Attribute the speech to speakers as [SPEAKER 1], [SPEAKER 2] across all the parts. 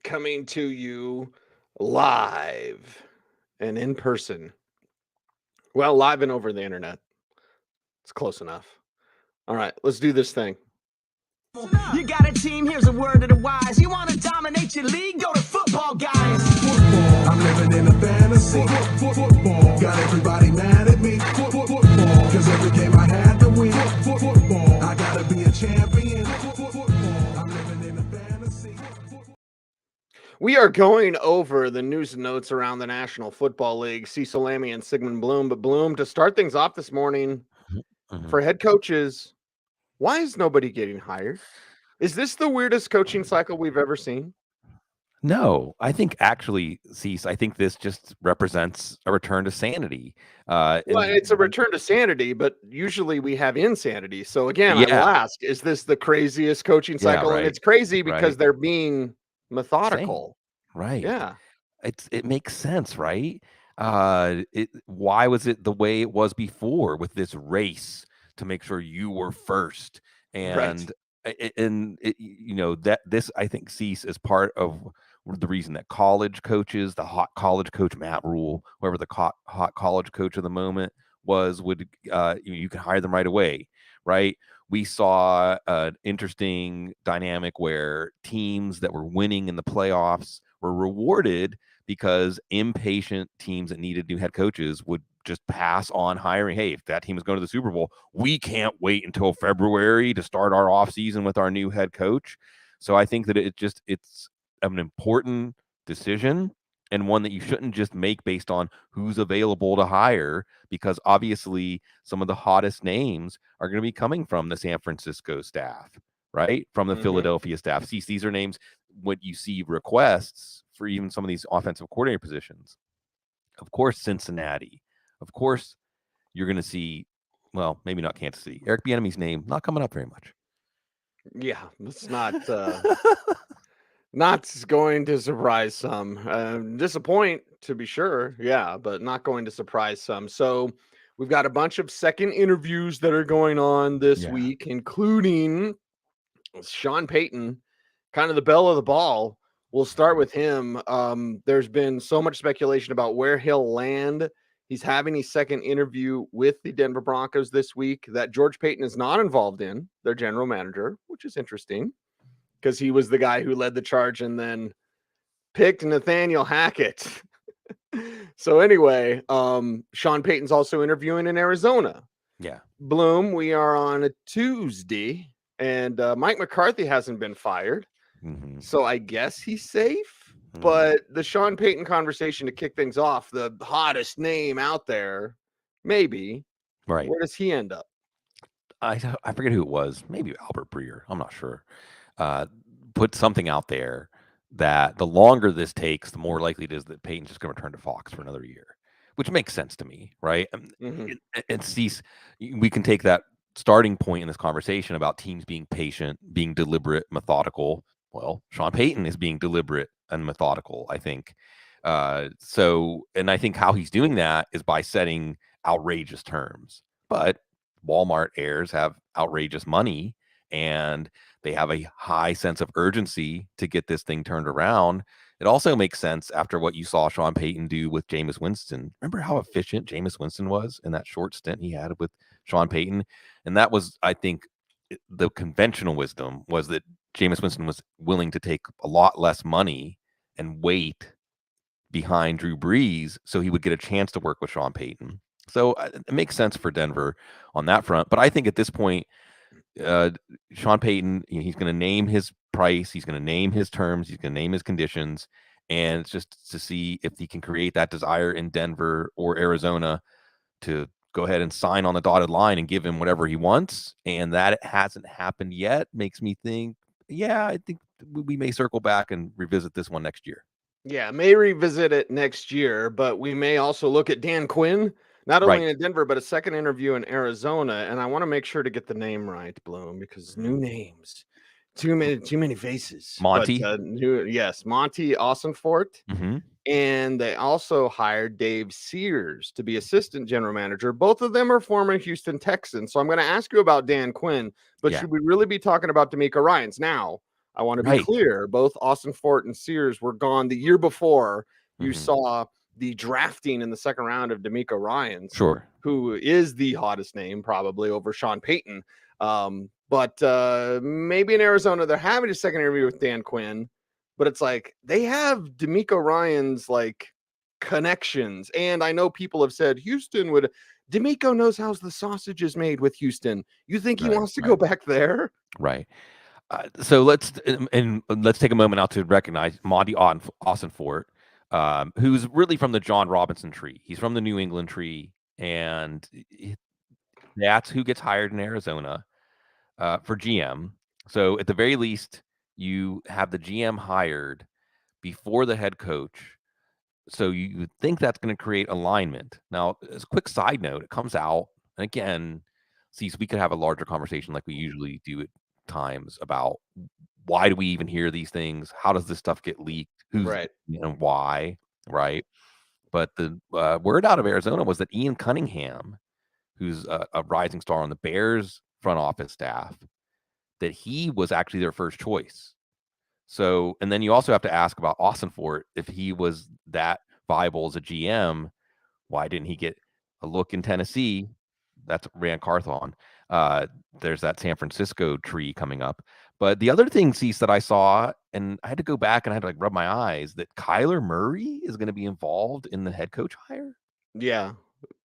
[SPEAKER 1] coming to you live and in person. Well, live and over the internet. It's close enough. All right, let's do this thing.
[SPEAKER 2] You got a team, here's a word to the wise. You want to dominate your league? Go to Footballguys.
[SPEAKER 3] Football, I'm living in a fantasy. Football, got everybody mad at me. Football, cause every game I had to win. Football, I gotta be a champion. Football, I'm living in a fantasy.
[SPEAKER 1] We are going over the news and notes around the National Football League. Cecil, Lammey, and Sigmund Bloom. But Bloom, to start things off this morning, for head coaches, why is nobody getting hired? Is this the weirdest coaching cycle we've ever seen?
[SPEAKER 4] No, I think actually, Cease, I think this just represents a return to sanity.
[SPEAKER 1] Well, it's a return to sanity, but usually we have insanity. So again, I will ask, is this the craziest coaching cycle?
[SPEAKER 4] right.
[SPEAKER 1] And it's crazy because they're being methodical.
[SPEAKER 4] Right.
[SPEAKER 1] Yeah.
[SPEAKER 4] It makes sense, right? Why was it the way it was before with this race to make sure you were first? And that this, I think, Cease is part of the reason that college coaches, the hot college coach Matt Rule, whoever the hot college coach of the moment was, you can hire them right away, right? We saw an interesting dynamic where teams that were winning in the playoffs were rewarded because impatient teams that needed new head coaches would just pass on hiring. Hey, if that team is going to the Super Bowl, we can't wait until February to start our offseason with our new head coach. So I think that it's an important decision and one that you shouldn't just make based on who's available to hire, because obviously some of the hottest names are going to be coming from the San Francisco staff, right? From the Philadelphia staff. See, these are names when you see requests for even some of these offensive coordinator positions. Of course, Cincinnati. Of course, you're going to see, well, maybe not Kansas City. Eric Bieniemy's name not coming up very much.
[SPEAKER 1] Yeah, it's not not going to surprise some. Disappoint, to be sure. Yeah, but not going to surprise some. So we've got a bunch of second interviews that are going on this week, including Sean Payton, kind of the belle of the ball. We'll start with him. There's been so much speculation about where he'll land. He's having a second interview with the Denver Broncos this week that George Payton is not involved in, their general manager, which is interesting because he was the guy who led the charge and then picked Nathaniel Hackett. So anyway, Sean Payton's also interviewing in Arizona.
[SPEAKER 4] Yeah.
[SPEAKER 1] Bloom, we are on a Tuesday, and Mike McCarthy hasn't been fired. So I guess he's safe. But the Sean Payton conversation to kick things off, the hottest name out there, maybe.
[SPEAKER 4] Right.
[SPEAKER 1] Where does he end up?
[SPEAKER 4] I forget who it was. Maybe Albert Breer. I'm not sure. Put something out there that the longer this takes, the more likely it is that Payton's just going to return to Fox for another year, which makes sense to me, right? And Cease, we can take that starting point in this conversation about teams being patient, being deliberate, methodical. Well, Sean Payton is being deliberate and methodical, I think. And I think how he's doing that is by setting outrageous terms. But Walmart heirs have outrageous money, and they have a high sense of urgency to get this thing turned around. It also makes sense after what you saw Sean Payton do with Jameis Winston. Remember how efficient Jameis Winston was in that short stint he had with Sean Payton? And that was, I think, the conventional wisdom was that Jameis Winston was willing to take a lot less money and wait behind Drew Brees so he would get a chance to work with Sean Payton. So it makes sense for Denver on that front. But I think at this point, Sean Payton, he's going to name his price, he's going to name his terms, he's going to name his conditions, and it's just to see if he can create that desire in Denver or Arizona to go ahead and sign on the dotted line and give him whatever he wants. And that it hasn't happened yet makes me think, I think we may circle back and revisit this one next year.
[SPEAKER 1] Yeah, may revisit it next year, but we may also look at Dan Quinn, not only in Denver, but a second interview in Arizona. And I want to make sure to get the name right, Bloom, because new names, too many faces.
[SPEAKER 4] Monty.
[SPEAKER 1] But, Monty Austinfort. And they also hired Dave Sears to be assistant general manager. Both of them are former Houston Texans. So I'm going to ask you about Dan Quinn, but should we really be talking about D'Amico Ryans? Now, I want to be
[SPEAKER 4] Right.
[SPEAKER 1] clear. Both Austin Fort and Sears were gone the year before you saw the drafting in the second round of D'Amico Ryans,
[SPEAKER 4] Sure.
[SPEAKER 1] who is the hottest name probably over Sean Payton. But maybe in Arizona, they're having a second interview with Dan Quinn, but it's like they have D'Amico Ryans like connections. And I know people have said Houston would. D'Amico knows how the sausage is made with Houston. You think he wants to go back there?
[SPEAKER 4] Right. So let's take a moment out to recognize Monty Austin Fort, who's really from the John Robinson tree. He's from the New England tree, and that's who gets hired in Arizona for GM. So at the very least, you have the GM hired before the head coach. So you think that's going to create alignment. Now, as a quick side note, it comes out, and again, see, we could have a larger conversation like we usually do at times about why do we even hear these things? How does this stuff get leaked? Who's
[SPEAKER 1] Right.
[SPEAKER 4] and why? Right. But the word out of Arizona was that Ian Cunningham, who's a rising star on the Bears front office staff, that he was actually their first choice. So, and then you also have to ask about Austin Fort. If he was that viable as a GM, why didn't he get a look in Tennessee? That's Rand Carthon. There's that San Francisco tree coming up. But the other thing, Cease, that I saw, and I had to go back and I had to like rub my eyes, that Kyler Murray is going to be involved in the head coach hire.
[SPEAKER 1] Yeah.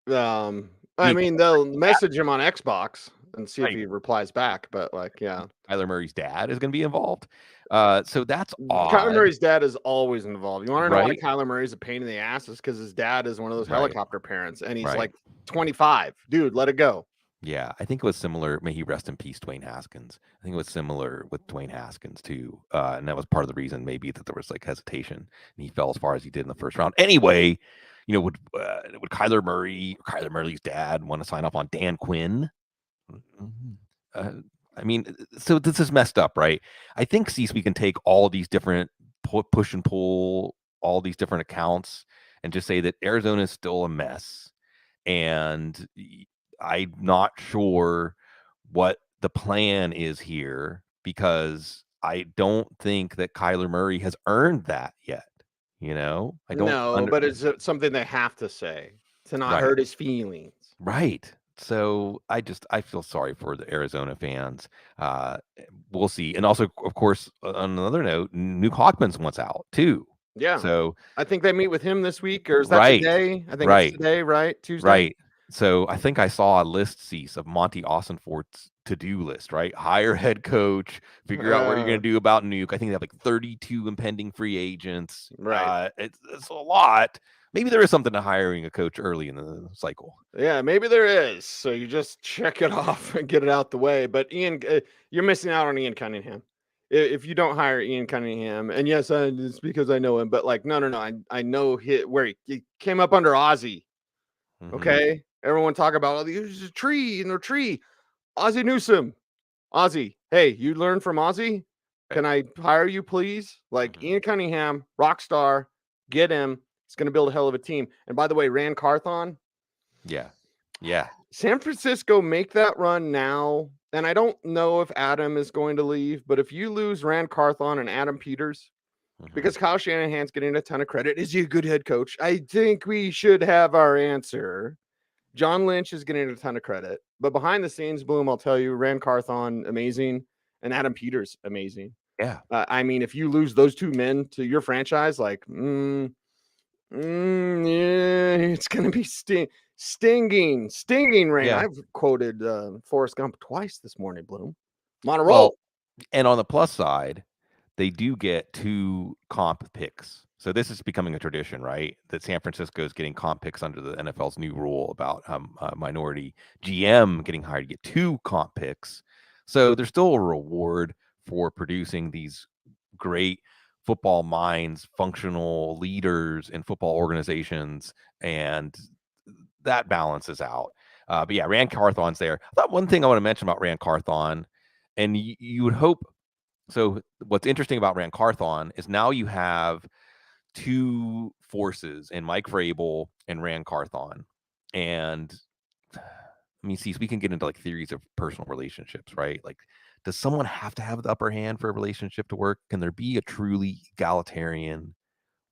[SPEAKER 1] I mean, they'll message him on Xbox and see if
[SPEAKER 4] Right.
[SPEAKER 1] he replies back. But like, yeah,
[SPEAKER 4] Kyler Murray's dad is going to be involved. So that's odd.
[SPEAKER 1] Kyler Murray's dad is always involved. You want to know why
[SPEAKER 4] Right.
[SPEAKER 1] Kyler Murray's a pain in the ass? Is because his dad is one of those
[SPEAKER 4] Right.
[SPEAKER 1] helicopter parents, and he's
[SPEAKER 4] Right.
[SPEAKER 1] like 25. Dude, let it go.
[SPEAKER 4] Yeah, I think it was similar. May he rest in peace, Dwayne Haskins. I think it was similar with Dwayne Haskins too, and that was part of the reason maybe that there was like hesitation, and he fell as far as he did in the first round. Anyway, you know, would Kyler Murray, or Kyler Murray's dad, want to sign up on Dan Quinn? I mean, so this is messed up, right? I think, Cease, we can take all these different push and pull, all these different accounts, and just say that Arizona is still a mess, and I'm not sure what the plan is here, because I don't think that Kyler Murray has earned that yet. You know, I don't.
[SPEAKER 1] No, but it's something they have to say to not hurt his feelings.
[SPEAKER 4] Right. So I feel sorry for the Arizona fans. We'll see. And also, of course, on another note, Nuke Hawkins wants out too.
[SPEAKER 1] Yeah.
[SPEAKER 4] So
[SPEAKER 1] I think they meet with him this week, or is that today? I think it's today, right? Tuesday.
[SPEAKER 4] Right. So I think I saw a list, Cease, of Monty Austin Fort's to-do list, right? Hire head coach, figure out what you're going to do about Nuke. I think they have like 32 impending free agents.
[SPEAKER 1] Right.
[SPEAKER 4] It's a lot. Maybe there is something to hiring a coach early in the cycle.
[SPEAKER 1] Yeah, maybe there is. So you just check it off and get it out the way. But Ian, you're missing out on Ian Cunningham. If you don't hire Ian Cunningham, and yes, it's because I know him, but like, no. I know where he came up under Ozzie. Mm-hmm. Okay. Everyone talk about, there's a tree in the tree. Ozzie Newsome. Ozzie, hey, you learned from Ozzie? Can I hire you, please? Like, Ian Cunningham, rock star, get him. It's going to build a hell of a team. And by the way, Rand Carthon.
[SPEAKER 4] Yeah.
[SPEAKER 1] San Francisco make that run now. And I don't know if Adam is going to leave, but if you lose Rand Carthon and Adam Peters, because Kyle Shanahan's getting a ton of credit, is he a good head coach? I think we should have our answer. John Lynch is getting a ton of credit, but behind the scenes, Bloom, I'll tell you, Rand Carthon, amazing, and Adam Peters, amazing.
[SPEAKER 4] Yeah.
[SPEAKER 1] I mean, if you lose those two men to your franchise, like, yeah, it's going to be stinging rain.
[SPEAKER 4] Yeah.
[SPEAKER 1] I've quoted Forrest Gump twice this morning, Bloom. Monroe.
[SPEAKER 4] Well, and on the plus side, they do get 2 comp picks. So this is becoming a tradition, right? That San Francisco is getting comp picks under the NFL's new rule about minority GM getting hired to get 2 comp picks. So there's still a reward for producing these great football minds, functional leaders in football organizations, and that balances out. But yeah, Rand Carthon's there. I thought one thing I want to mention about Rand Carthon, and you would hope. So what's interesting about Rand Carthon is now you have 2 forces in Mike Vrabel and Rand Carthon. And I mean, see, we can get into like theories of personal relationships, right? Like, Does someone have to have the upper hand for a relationship to work? Can there be a truly egalitarian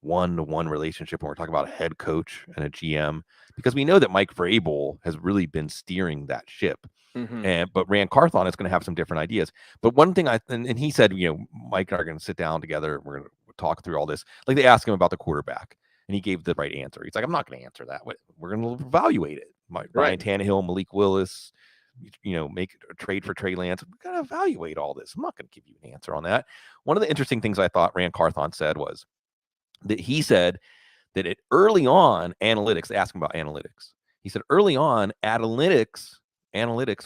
[SPEAKER 4] one-to-one relationship when we're talking about a head coach and a GM? Because we know that Mike Vrabel has really been steering that ship. But Rand Carthon is going to have some different ideas. But one thing and he said, Mike and I are going to sit down together. We're going to talk through all this. Like they asked him about the quarterback, and he gave the right answer. He's like, I'm not going to answer that. We're going to evaluate it. Ryan Tannehill, Malik Willis, make a trade for Trey Lance. We got to evaluate all this. I'm not going to give you an answer on that. One of the interesting things I thought Rand Carthon said was that he said that early on analytics, they asked him about analytics. He said early on analytics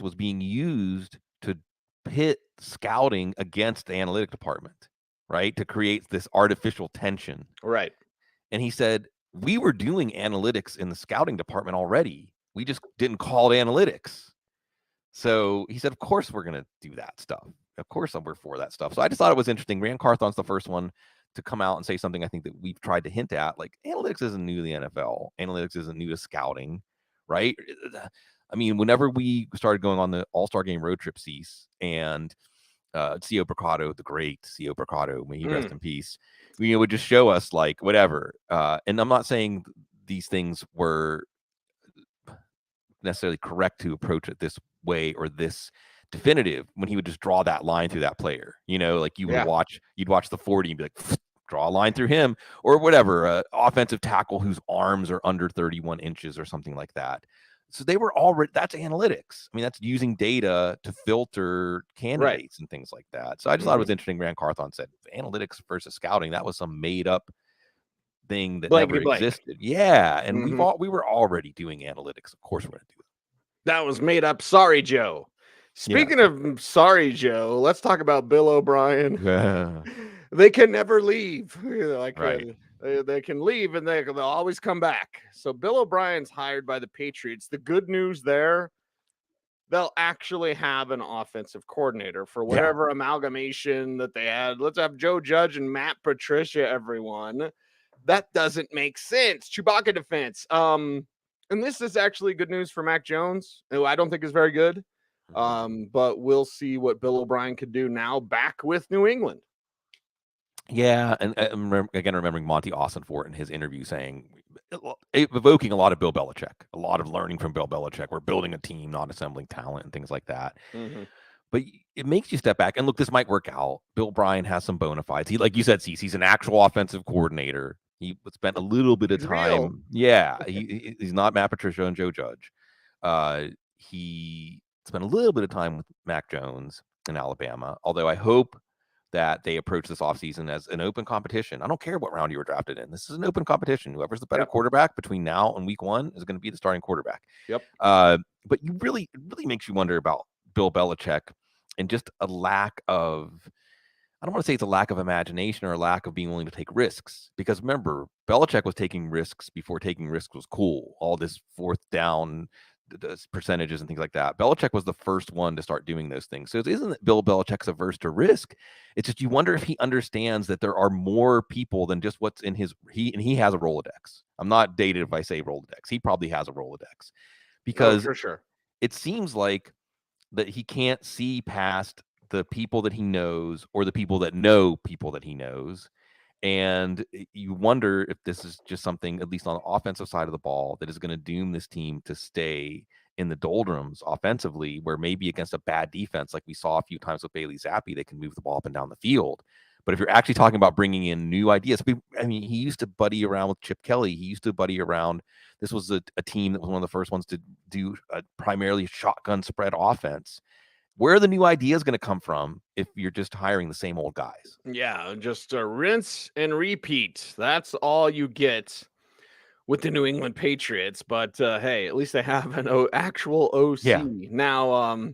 [SPEAKER 4] was being used to pit scouting against the analytic department, right? To create this artificial tension.
[SPEAKER 1] Right.
[SPEAKER 4] And he said, we were doing analytics in the scouting department already. We just didn't call it analytics. So he said, of course we're going to do that stuff. Of course we're for that stuff. So I just thought it was interesting. Rand Carthon's the first one to come out and say something I think that we've tried to hint at. Like, analytics isn't new to the NFL. Analytics isn't new to scouting, right? I mean, whenever we started going on the All-Star Game road trip, Cease, and C.O. Bricado, the great C.O. Bricado, may he rest in peace, would just show us, like, whatever. And I'm not saying these things were necessarily correct to approach it this way or this definitive, when he would just draw that line through that player, like you would you'd watch the 40 and be like, draw a line through him, or whatever, offensive tackle whose arms are under 31 inches or something like that. So they were already, that's analytics. I mean, that's using data to filter candidates and things like that. So I just thought it was interesting. Rand Carthon said analytics versus scouting, that was some made up thing that never existed. Yeah. And we were already doing analytics. Of course we're going to do it. That
[SPEAKER 1] was made up. Sorry, Joe. Speaking of sorry, Joe, let's talk about Bill O'Brien. They can never leave. They can leave and they'll always come back. So Bill O'Brien's hired by the Patriots. The good news there, they'll actually have an offensive coordinator for whatever amalgamation that they had. Let's have Joe Judge and Matt Patricia, everyone. That doesn't make sense. Chewbacca defense. And this is actually good news for Mac Jones, who I don't think is very good. But we'll see what Bill O'Brien could do now back with New England.
[SPEAKER 4] Yeah, and again, remembering Monty Austinfort in his interview saying, evoking a lot of Bill Belichick, a lot of learning from Bill Belichick. We're building a team, not assembling talent and things like that. But it makes you step back and look, this might work out. Bill O'Brien has some bona fides. He, like you said, he's an actual offensive coordinator. He spent a little bit of time. Real. Yeah, he's not Matt Patricia and Joe Judge. He spent a little bit of time with Mac Jones in Alabama, although I hope that they approach this offseason as an open competition. I don't care what round you were drafted in. This is an open competition. Whoever's the better quarterback between now and week 1 is going to be the starting quarterback. But it really makes you wonder about Bill Belichick and just a lack of, I don't want to say it's a lack of imagination or a lack of being willing to take risks. Because remember, Belichick was taking risks before taking risks was cool. All this fourth down percentages and things like that. Belichick was the first one to start doing those things. So it isn't that Bill Belichick's averse to risk. It's just you wonder if he understands that there are more people than just what's in his. He has a Rolodex. I'm not dated if I say Rolodex. He probably has a Rolodex because
[SPEAKER 1] for sure
[SPEAKER 4] it seems like that he can't see past the people that he knows or the people that know people that he knows. And you wonder if this is just something, at least on the offensive side of the ball, that is going to doom this team to stay in the doldrums offensively, where maybe against a bad defense, like we saw a few times with Bailey Zappi, they can move the ball up and down the field. But if you're actually talking about bringing in new ideas, I mean, he used to buddy around with Chip Kelly. He used to buddy around. This was a team that was one of the first ones to do a primarily shotgun spread offense. Where are the new ideas going to come from if you're just hiring the same old guys?
[SPEAKER 1] Yeah, just rinse and repeat. That's all you get with the New England Patriots. But hey, at least they have an actual OC.
[SPEAKER 4] Yeah.
[SPEAKER 1] Now,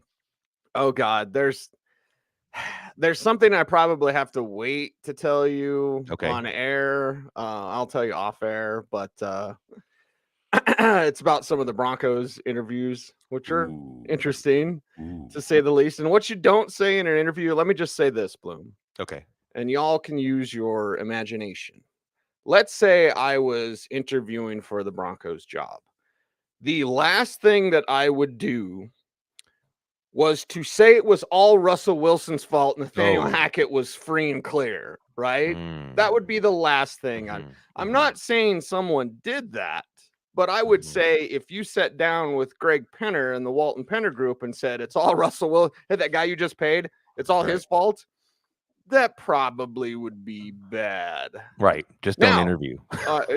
[SPEAKER 1] oh God, there's something I probably have to wait to tell you on air. I'll tell you off air, but it's about some of the Broncos interviews, which are interesting to say the least. And what you don't say in an interview, let me just say this, Bloom.
[SPEAKER 4] Okay.
[SPEAKER 1] And y'all can use your imagination. Let's say I was interviewing for the Broncos job. The last thing that I would do was to say it was all Russell Wilson's fault, Nathaniel
[SPEAKER 4] Oh.
[SPEAKER 1] Hackett was free and clear, right?
[SPEAKER 4] Mm.
[SPEAKER 1] That would be the last thing. I'm not saying someone did that, but I would say if you sat down with Greg Penner and the Walton Penner group and said it's all Russell Wilson, hey, that guy you just paid, it's all his fault, that probably would be bad.
[SPEAKER 4] Right. Just
[SPEAKER 1] Now,
[SPEAKER 4] don't interview.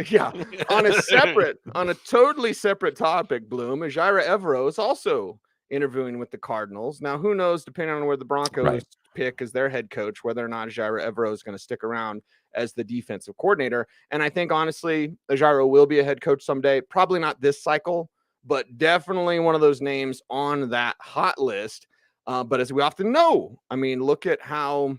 [SPEAKER 1] Yeah. On a totally separate topic, Bloom, Ejiro Evero is also interviewing with the Cardinals. Now, who knows, depending on where the Broncos pick as their head coach, whether or not Ejiro Evero is going to stick around as the defensive coordinator. And I think, honestly, Ejiro will be a head coach someday. Probably not this cycle, but definitely one of those names on that hot list. But as we often know, I mean, look at how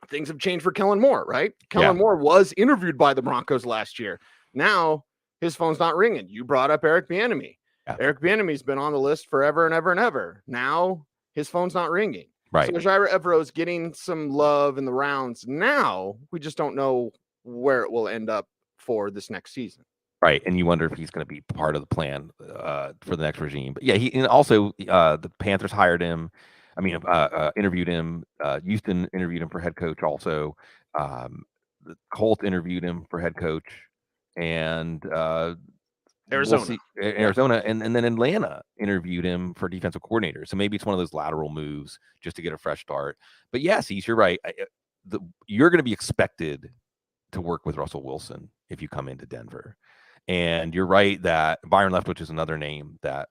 [SPEAKER 1] things have changed for Kellen Moore, right? Kellen Moore was interviewed by the Broncos last year. Now his phone's not ringing. You brought up Eric Bieniemy. Eric Bieniemy's been on the list forever and ever and ever. Now his phone's not ringing.
[SPEAKER 4] Right.
[SPEAKER 1] So Ejiro Evero is getting some love in the rounds. Now we just don't know where it will end up for this next season.
[SPEAKER 4] Right, and you wonder if he's going to be part of the plan for the next regime. But yeah, and also the Panthers hired him. I mean, interviewed him. Houston interviewed him for head coach. Also, the Colts interviewed him for head coach, and
[SPEAKER 1] Arizona,
[SPEAKER 4] Arizona, and then Atlanta interviewed him for defensive coordinator. So maybe it's one of those lateral moves just to get a fresh start. But yes, you're right. You're going to be expected to work with Russell Wilson if you come into Denver. And you're right that Byron Leftwich is another name that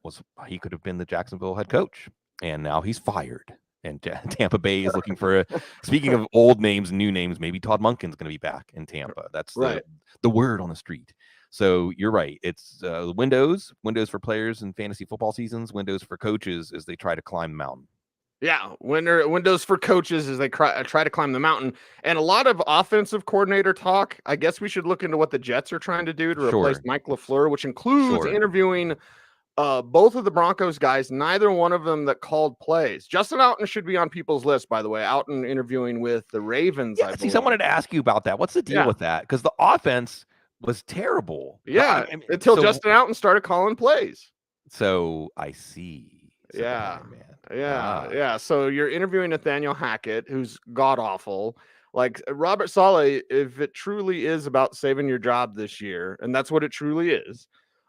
[SPEAKER 4] he could have been the Jacksonville head coach, and now he's fired. And Tampa Bay is looking for speaking of old names, new names, maybe Todd Monken's going to be back in Tampa. That's the word on the street. So you're right. It's windows for players in fantasy football seasons, windows for coaches as they try to climb the mountain.
[SPEAKER 1] Yeah, windows for coaches as they try to climb the mountain. And a lot of offensive coordinator talk. I guess we should look into what the Jets are trying to do to replace Mike LaFleur, which includes interviewing both of the Broncos guys, neither one of them that called plays. Justin Outten should be on people's list, by the way. Outten interviewing with the Ravens.
[SPEAKER 4] Yeah, I wanted to ask you about that. What's the deal with that? Because the offense was terrible.
[SPEAKER 1] Yeah, until Justin Outten started calling plays.
[SPEAKER 4] So I see.
[SPEAKER 1] Yeah. So you're interviewing Nathaniel Hackett, who's god awful. Like Robert Saleh, if it truly is about saving your job this year, and that's what it truly is.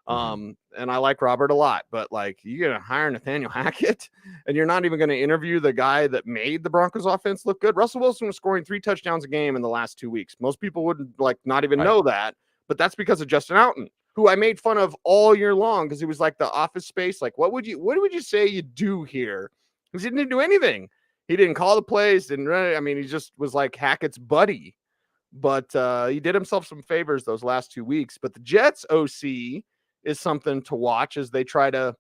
[SPEAKER 1] And I like Robert a lot, but like you're gonna hire Nathaniel Hackett, and you're not even gonna interview the guy that made the Broncos offense look good. Russell Wilson was scoring 3 touchdowns a game in the last 2 weeks. Most people wouldn't not even know that, but that's because of Justin Outten, who I made fun of all year long because he was like the Office Space. Like, what would you say you do here? Because he didn't do anything. He didn't call the plays. He just was like Hackett's buddy. But he did himself some favors those last 2 weeks. But the Jets OC is something to watch as they try to,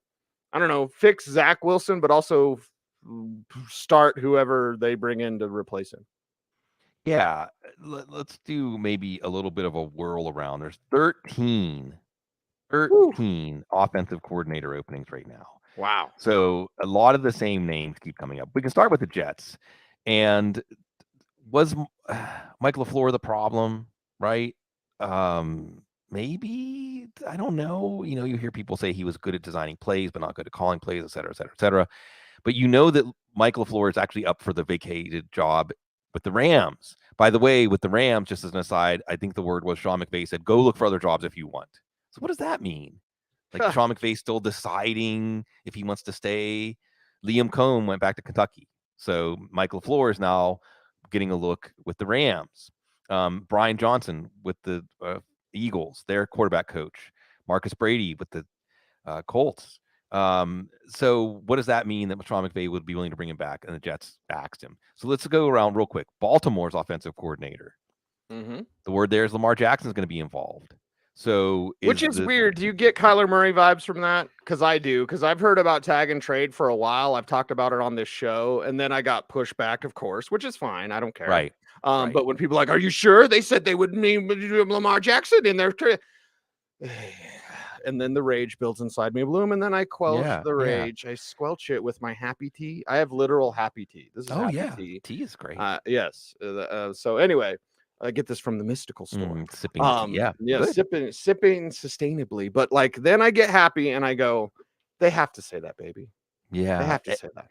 [SPEAKER 1] fix Zach Wilson, but also start whoever they bring in to replace him.
[SPEAKER 4] Yeah, let's do maybe a little bit of a whirl around. There's 13 offensive coordinator openings right now.
[SPEAKER 1] Wow.
[SPEAKER 4] So a lot of the same names keep coming up. We can start with the Jets. And was Mike LaFleur the problem, right? Maybe, I don't know. You hear people say he was good at designing plays, but not good at calling plays, et cetera, et cetera, et cetera. But that Mike LaFleur is actually up for the vacated job with the Rams. By the way, with the Rams, just as an aside, I think the word was Sean McVay said, go look for other jobs if you want. So what does that mean? Like Sean McVay still deciding if he wants to stay. Liam Cohn went back to Kentucky. So Mike LaFleur is now getting a look with the Rams. Brian Johnson with the Eagles, their quarterback coach. Marcus Brady with the Colts. So what does that mean that Sean McVay would be willing to bring him back? And the Jets asked him. So let's go around real quick. Baltimore's offensive coordinator. The word there is Lamar Jackson's going to be involved. So
[SPEAKER 1] which is weird. Do you get Kyler Murray vibes from that? Because I do. Because I've heard about tag and trade for a while. I've talked about it on this show, and then I got pushed back, of course, which is fine. I don't care.
[SPEAKER 4] Right.
[SPEAKER 1] But when people are like, "Are you sure?" They said they would need Lamar Jackson in their trade. And then the rage builds inside me, Bloom, and then I quelch the rage. I squelch it with my happy tea. I have literal happy tea. This is happy tea.
[SPEAKER 4] Tea is great.
[SPEAKER 1] Yes. So anyway, I get this from the mystical store.
[SPEAKER 4] Sipping tea.
[SPEAKER 1] Sipping sustainably. But then I get happy and I go, they have to say that, baby.
[SPEAKER 4] Yeah.
[SPEAKER 1] They have to say that.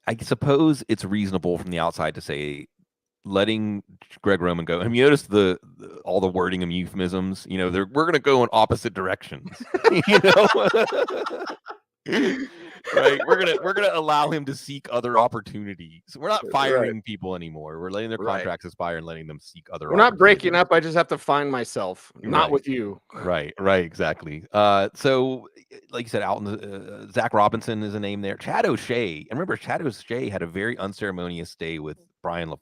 [SPEAKER 4] I suppose it's reasonable from the outside to say letting Greg Roman go. And you notice all the wording and euphemisms. You know, we're going to go in opposite directions. You know, right? We're gonna allow him to seek other opportunities. We're not firing people anymore. We're letting their contracts expire and letting them seek other.
[SPEAKER 1] We're not breaking up. I just have to find myself, not with you.
[SPEAKER 4] Right, exactly. So like you said, Alton, Zach Robinson is a name there. Chad O'Shea, and remember, Chad O'Shea had a very unceremonious stay with Brian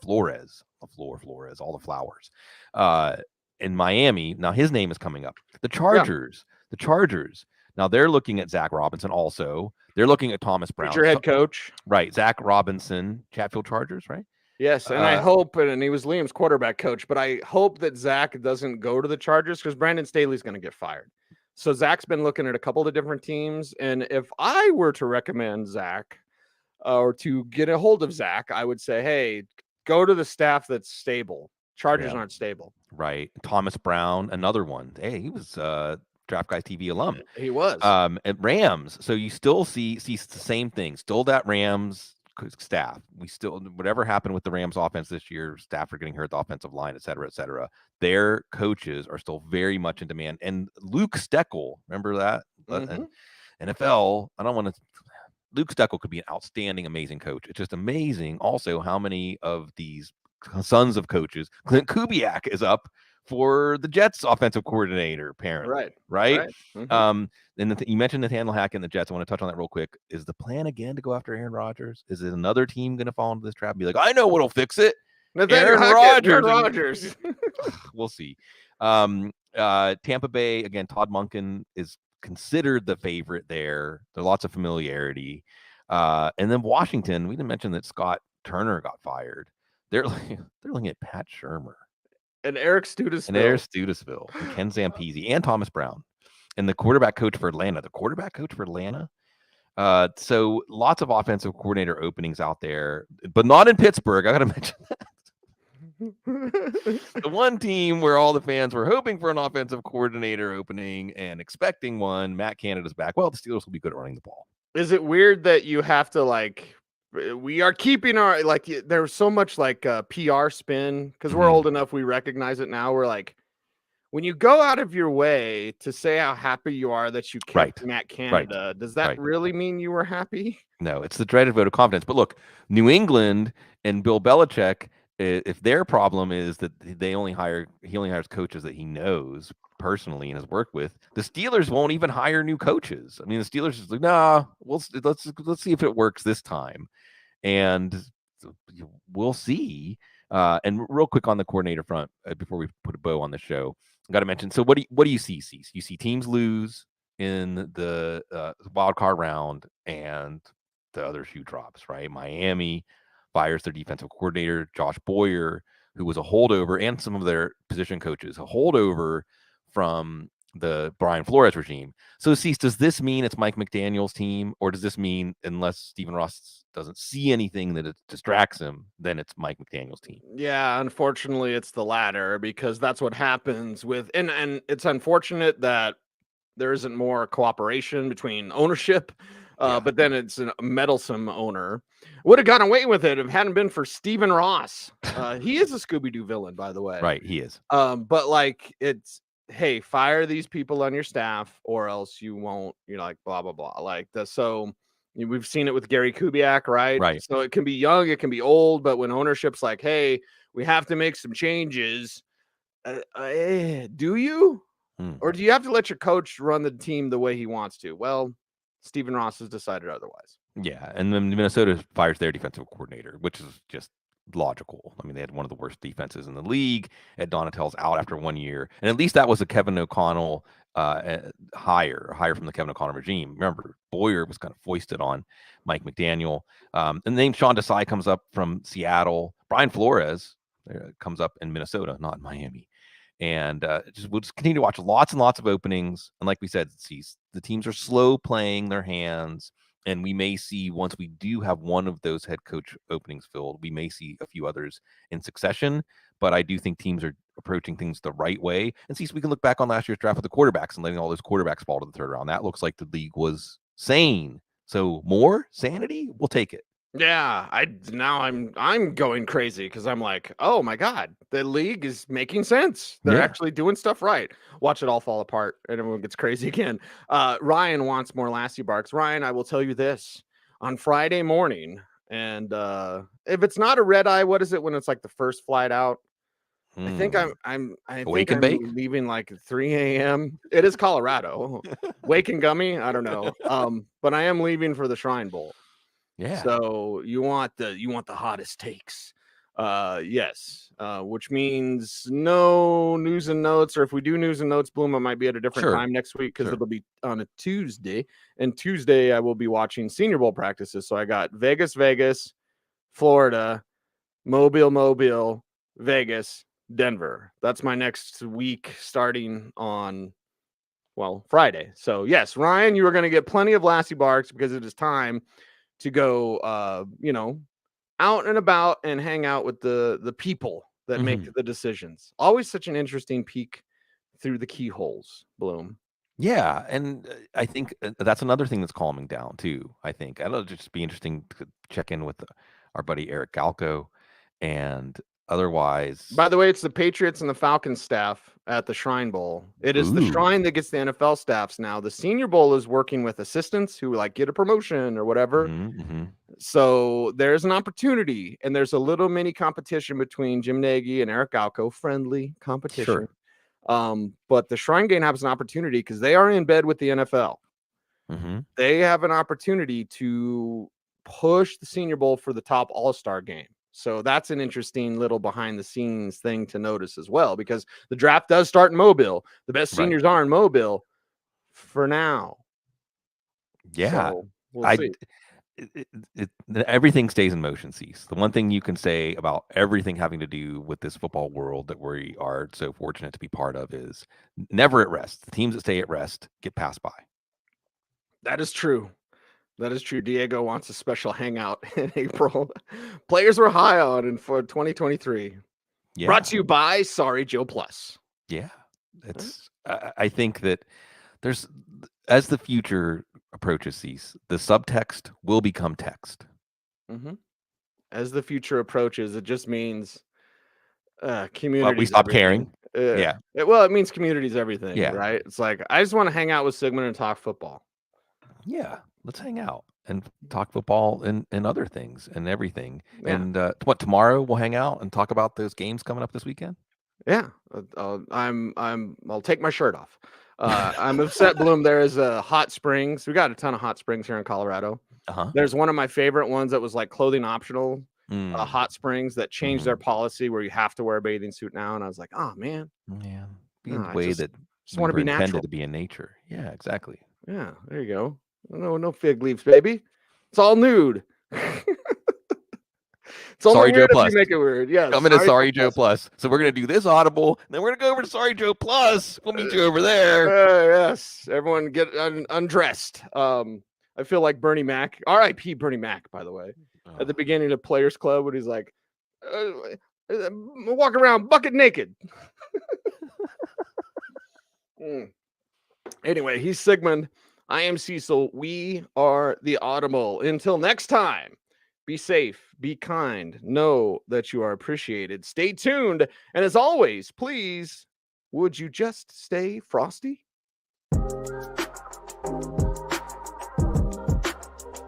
[SPEAKER 4] Flores, Flores, all the flowers, in Miami. Now his name is coming up. The Chargers. Now they're looking at Zach Robinson also. They're looking at Thomas Brown.
[SPEAKER 1] Your head coach.
[SPEAKER 4] Right. Zach Robinson, Chatfield Chargers, right?
[SPEAKER 1] Yes. And I hope, and he was Liam's quarterback coach, but I hope that Zach doesn't go to the Chargers because Brandon Staley's going to get fired. So Zach's been looking at a couple of different teams. And if I were to recommend Zach or to get a hold of Zach, I would say, hey, go to the staff that's stable. Chargers aren't stable.
[SPEAKER 4] Right. Thomas Brown, another one. Hey, he was Draft Guys TV alum.
[SPEAKER 1] He was.
[SPEAKER 4] At Rams. So you still see the same thing. Still that Rams staff. We still, whatever happened with the Rams offense this year, staff are getting hurt, the offensive line, et cetera. Their coaches are still very much in demand. And Luke Steckel, remember that? NFL, I don't want to. Luke Steckel could be an outstanding, amazing coach. It's just amazing also how many of these sons of coaches, Clint Kubiak is up for the Jets offensive coordinator, apparently. Right. And you mentioned Nathaniel Hackett and the Jets. I want to touch on that real quick. Is the plan again to go after Aaron Rodgers? Is it another team going to fall into this trap and be like, I know what'll fix it?
[SPEAKER 1] Aaron Rodgers.
[SPEAKER 4] We'll see. Tampa Bay, again, Todd Monken is considered the favorite there. There's lots of familiarity. And then Washington, we didn't mention that Scott Turner got fired. They're looking at Pat Shurmur.
[SPEAKER 1] And Eric Studesville.
[SPEAKER 4] And Ken Zampese, and Thomas Brown. And the quarterback coach for Atlanta. So lots of offensive coordinator openings out there, but not in Pittsburgh. I got to mention that. The one team where all the fans were hoping for an offensive coordinator opening and expecting one. Matt Canada's back. Well, the Steelers will be good at running the ball.
[SPEAKER 1] Is it weird that you have to we are keeping our there's so much PR spin because we're old enough, we recognize it now. We're like, when you go out of your way to say how happy you are that you kicked Matt Canada, does that really mean you were happy?
[SPEAKER 4] No, it's the dreaded vote of confidence. But look, New England and Bill Belichick, if their problem is that he only hires coaches that he knows personally and has worked with, the Steelers won't even hire new coaches. I mean, the Steelers is like, nah, let's see if it works this time, and we'll see. And real quick on the coordinator front, before we put a bow on the show, I got to mention. So what do you see? You see teams lose in the wild card round, and the other shoe drops. Right, Miami fires their defensive coordinator, Josh Boyer, who was a holdover, and some of their position coaches, a holdover from the Brian Flores regime. So, Cease, does this mean it's Mike McDaniel's team, or does this mean, unless Stephen Ross doesn't see anything that it distracts him, then it's Mike McDaniel's team?
[SPEAKER 1] Yeah, unfortunately, it's the latter, because that's what happens with, and it's unfortunate that there isn't more cooperation between ownership. But then it's a meddlesome owner. Would have gotten away with it if it hadn't been for Stephen Ross. He is a Scooby-Doo villain, by the way.
[SPEAKER 4] Right, he is.
[SPEAKER 1] But it's, hey, fire these people on your staff or else you won't, blah, blah, blah. So we've seen it with Gary Kubiak, right?
[SPEAKER 4] Right.
[SPEAKER 1] So it can be young, it can be old, but when ownership's like, hey, we have to make some changes, do you? Or do you have to let your coach run the team the way he wants to? Well, Stephen Ross has decided otherwise.
[SPEAKER 4] Yeah, and then Minnesota fires their defensive coordinator, which is just logical. I mean, they had one of the worst defenses in the league. Ed Donatell's out after 1 year, and at least that was a Kevin O'Connell hire from the Kevin O'Connell regime. Remember, Boyer was kind of foisted on Mike McDaniel, and then Sean Desai comes up from Seattle. Brian Flores comes up in Minnesota, not in Miami. And we'll just continue to watch lots and lots of openings. And like we said, the teams are slow playing their hands. And we may see, once we do have one of those head coach openings filled, we may see a few others in succession. But I do think teams are approaching things the right way. And we can look back on last year's draft with the quarterbacks and letting all those quarterbacks fall to the third round. That looks like the league was sane. So more sanity, we'll take it.
[SPEAKER 1] Yeah, I'm going crazy because I'm like, oh my god, the league is making sense. They're actually doing stuff right. Watch it all fall apart, and everyone gets crazy again. Ryan wants more Lassie Barks. Ryan, I will tell you this: on Friday morning, and if it's not a red eye, what is it when it's like the first flight out? I think I'm
[SPEAKER 4] Wake and bake?
[SPEAKER 1] leaving like 3 a.m. It is Colorado. Wake and gummy, I don't know. But I am leaving for the Shrine Bowl.
[SPEAKER 4] Yeah.
[SPEAKER 1] So you want the hottest takes. Yes. Which means no news and notes, or if we do news and notes, Bloom, it might be at a different time next week because it'll be on a Tuesday. And Tuesday I will be watching Senior Bowl practices. So I got Vegas, Florida, Mobile, Vegas, Denver. That's my next week starting on Friday. So yes, Ryan, you are going to get plenty of Lassie Barks because it is time to go out and about and hang out with the people that make the decisions. Always such an interesting peek through the keyholes, Bloom.
[SPEAKER 4] Yeah, and I think that's another thing that's calming down too. I think it'll just be interesting to check in with our buddy Eric Galco, and otherwise.
[SPEAKER 1] By the way, it's the Patriots and the Falcons staff at the Shrine Bowl. It is the Shrine that gets the NFL staffs now. The Senior Bowl is working with assistants who like get a promotion or whatever. So there's an opportunity, and there's a little mini competition between Jim Nagy and Eric Galco, friendly competition. But the Shrine Game has an opportunity because they are in bed with the NFL. They have an opportunity to push the Senior Bowl for the top All-Star game. So that's an interesting little behind the scenes thing to notice as well, because the draft does start in Mobile. The best seniors are in Mobile for now.
[SPEAKER 4] Yeah.
[SPEAKER 1] So we'll see.
[SPEAKER 4] Everything stays in motion, Cecil. The one thing you can say about everything having to do with this football world that we are so fortunate to be part of is never at rest. The teams that stay at rest get passed by.
[SPEAKER 1] That is true. That is true. Diego wants a special hangout in April. Players were high on and for 2023. Yeah. Brought to you by Sorry Joe Plus.
[SPEAKER 4] Yeah. It's I think that there's, as the future approaches these, the subtext will become text.
[SPEAKER 1] As the future approaches, it just means community.
[SPEAKER 4] We stop caring.
[SPEAKER 1] It means community is everything. Yeah. Right. It's like, I just want to hang out with Sigmund and talk football.
[SPEAKER 4] Yeah. Let's hang out and talk football and other things and everything. Yeah. And tomorrow we'll hang out and talk about those games coming up this weekend.
[SPEAKER 1] Yeah. I'll take my shirt off. I'm upset, Bloom. There is a hot springs. We got a ton of hot springs here in Colorado. There's one of my favorite ones that was like clothing optional, hot springs that changed their policy where you have to wear a bathing suit now. And I was like, oh man,
[SPEAKER 4] be a way that
[SPEAKER 1] just want to be natural,
[SPEAKER 4] to be in nature. Yeah, exactly.
[SPEAKER 1] Yeah, there you go. No fig leaves, baby. It's all nude.
[SPEAKER 4] Sorry Joe Plus.
[SPEAKER 1] Make it weird. Yeah.
[SPEAKER 4] Coming to Sorry Joe Plus. So we're gonna do this Audible, and then we're gonna go over to Sorry Joe Plus. We'll meet you over there.
[SPEAKER 1] Yes. Everyone get undressed. I feel like Bernie Mac. R.I.P. Bernie Mac, by the way. At the beginning of Players Club, when he's like, walk around bucket naked. Anyway, he's Sigmund. I am Cecil. We are the Audible. Until next time, be safe, be kind, know that you are appreciated. Stay tuned. And as always, please, would you just stay frosty?